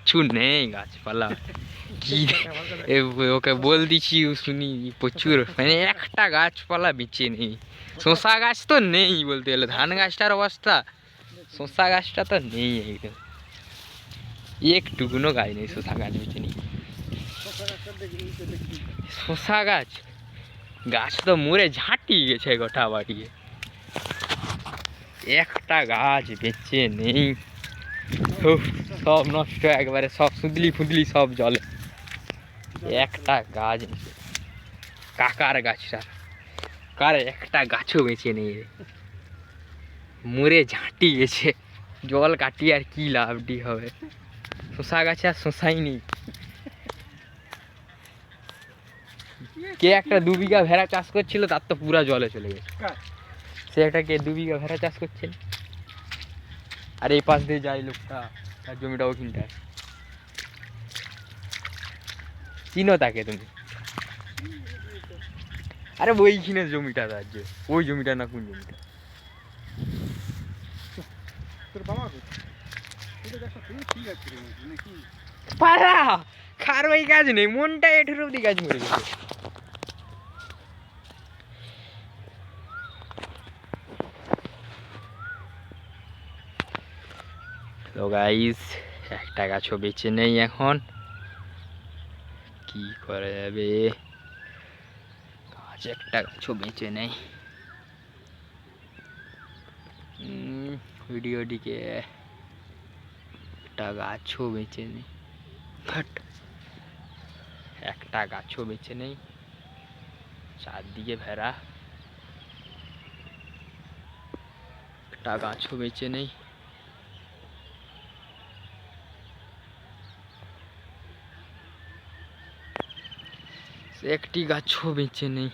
কিচ্ছু নেই গাছপালা কি ওকে বল দিছি শুনি প্রচুর মানে একটা গাছপালা বেঁচে নেই। শশা গাছ তো নেই বলতে গেলে, ধান গাছটার অবস্থা, শশা গাছটা তো নেই একদম, একটুকুনো গাছ নেই শশা গাছ বেঁচে নেই। শশা গাছ গাছ তো মরে ঝাঁটিয়ে গেছে গোটা বাড়িয়ে, একটা গাছ বেঁচে নেই। উফ, সব নষ্ট একবারে, সব সুদলি ফুদলি সব জলে, একটা গাছ নেই। কাকার গাছটা কার একটা গাছও বেঁচে নেই রে, মরে ঝাঁটি গেছে। জল কাটিয়ে আর কি লাভটি হবে, শশা গাছে আর শশাই নেই। কে একটা 2 বিঘা ভেড়া চাষ করছিল, তার তো পুরা জলে চলে গেছে। সে একটা কে 2 বিঘা ভেড়া চাষ করছেন, আর এই পাশ দিয়ে যায় লোকটা, তার জমিটা ওখানটায়, চিনো তাকে তুমি? আরে ওইখানে জমিটা, তার যে ওই জমিটা না কোন জমিটা, পারা খার ওই গাছ নেই, মনটা এঠুর অব্দি গাছ মরে গেছে। তো গাইস, একটা গাছও বেঁচে নেই এখন, কি করা যাবে, গাছ একটা গাছও বেঁচে নেই। ভিডিওটিকে একটা গাছও বেঁচে নেই, একটা গাছও বেঁচে নেই, চারদিকে ভেড়া, একটা গাছও বেঁচে নেই। একটি গাছও বেঁচে নেই।